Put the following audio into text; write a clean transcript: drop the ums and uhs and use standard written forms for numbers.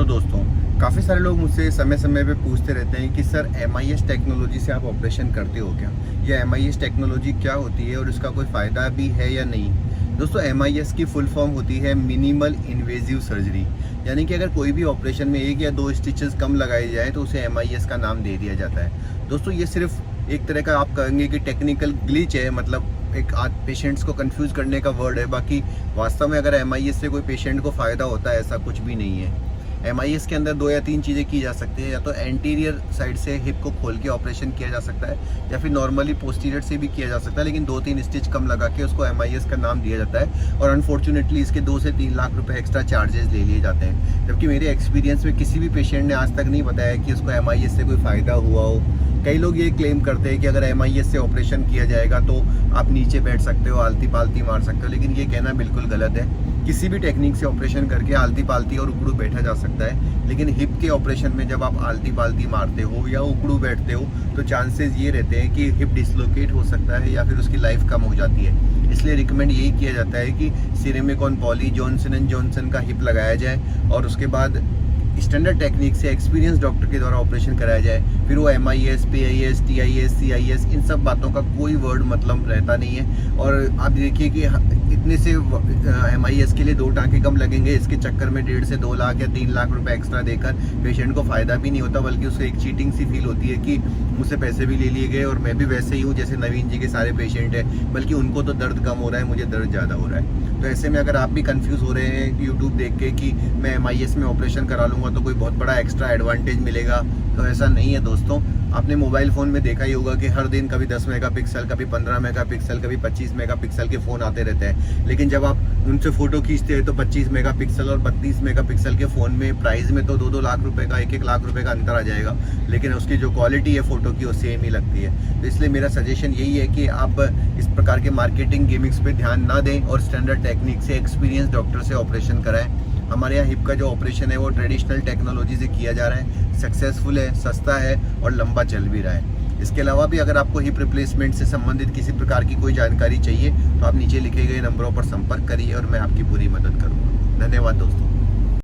तो दोस्तों, काफ़ी सारे लोग मुझसे समय समय पे पूछते रहते हैं कि सर MIS टेक्नोलॉजी से आप ऑपरेशन करते हो क्या, या MIS टेक्नोलॉजी क्या होती है और इसका कोई फ़ायदा भी है या नहीं। दोस्तों, MIS की फुल फॉर्म होती है मिनिमल इन्वेजिव सर्जरी। यानी कि अगर कोई भी ऑपरेशन में 1 या 2 स्टिचेस कम लगाए जाए तो उसे MIS का नाम दे दिया जाता है। दोस्तों, ये सिर्फ एक तरह का आप कहेंगे कि टेक्निकल ग्लिच है, मतलब एक आध पेशेंट्स को कंफ्यूज करने का वर्ड है। बाकी वास्तव में अगर MIS से कोई पेशेंट को फ़ायदा होता है, ऐसा कुछ भी नहीं है। MIS के अंदर 2 या 3 चीज़ें की जा सकती है। या तो एंटीरियर साइड से हिप को खोल के ऑपरेशन किया जा सकता है, या फिर नॉर्मली पोस्टीरियर से भी किया जा सकता है, लेकिन 2-3 स्टिच कम लगा के उसको MIS का नाम दिया जाता है। और अनफॉर्चुनेटली इसके 2 से 3 लाख रुपए एक्स्ट्रा चार्जेस ले लिए जाते हैं। जबकि मेरे एक्सपीरियंस में किसी भी पेशेंट ने आज तक नहीं बताया कि उसको MIS से कोई फ़ायदा हुआ हो। कई लोग ये क्लेम करते हैं कि अगर MIS से ऑपरेशन किया जाएगा तो आप नीचे बैठ सकते हो, आलती पालती मार सकते हो, लेकिन ये कहना बिल्कुल गलत है। किसी भी टेक्निक से ऑपरेशन करके आलती पालती और उकड़ू बैठा जा सकता है, लेकिन हिप के ऑपरेशन में जब आप आलती पालती मारते हो या उकड़ू बैठते हो तो चांसेस ये रहते हैं कि हिप डिसलोकेट हो सकता है या फिर उसकी लाइफ कम हो जाती है। इसलिए रिकमेंड यही किया जाता है कि सिरेमिकॉन पॉली जॉनसन एंड जॉनसन का हिप लगाया जाए और उसके बाद स्टैंडर्ड टेक्निक से एक्सपीरियंस डॉक्टर के द्वारा ऑपरेशन कराया जाए। फिर वो MIS, PIS, TIS, CIS इन सब बातों का कोई वर्ड मतलब रहता नहीं है। और आप देखिए कि इतने से MIS के लिए 2 टाँके कम लगेंगे, इसके चक्कर में 1.5 से 2 लाख या 3 लाख रुपए एक्स्ट्रा देकर पेशेंट को फ़ायदा भी नहीं होता, बल्कि उसको एक चीटिंग सी फील होती है कि मुझसे पैसे भी ले लिए गए और मैं भी वैसे ही हूँ जैसे नवीन जी के सारे पेशेंट हैं, बल्कि उनको तो दर्द कम हो रहा है, मुझे दर्द ज़्यादा हो रहा है। तो ऐसे में अगर आप भी कंफ्यूज हो रहे हैं यूट्यूब देख के कि मैं MIS में ऑपरेशन करा लूँगा तो कोई बहुत बड़ा एक्स्ट्रा एडवांटेज मिलेगा, तो ऐसा नहीं है दोस्तों। आपने मोबाइल फ़ोन में देखा ही होगा कि हर दिन कभी 10 मेगापिक्सल, कभी 15 मेगापिक्सल, कभी 25 मेगापिक्सल के फ़ोन आते रहते हैं, लेकिन जब आप उनसे फ़ोटो खींचते हैं तो 25 मेगापिक्सल और 32 मेगापिक्सल के फ़ोन में प्राइस में तो 2-2 लाख रुपए का, 1-1 लाख रुपए का अंतर आ जाएगा, लेकिन उसकी जो क्वालिटी है फ़ोटो की वो सेम ही लगती है। तो इसलिए मेरा सजेशन यही है कि आप इस प्रकार के मार्केटिंग गिमिक्स पे ध्यान ना दें और स्टैंडर्ड टेक्निक से एक्सपीरियंस डॉक्टर से ऑपरेशन कराएं। हमारे यहाँ हिप का जो ऑपरेशन है वो ट्रेडिशनल टेक्नोलॉजी से किया जा रहा है, सक्सेसफुल है, सस्ता है और लंबा चल भी रहा है। इसके अलावा भी अगर आपको हिप रिप्लेसमेंट से संबंधित किसी प्रकार की कोई जानकारी चाहिए तो आप नीचे लिखे गए नंबरों पर संपर्क करिए और मैं आपकी पूरी मदद करूँगा। धन्यवाद दोस्तों।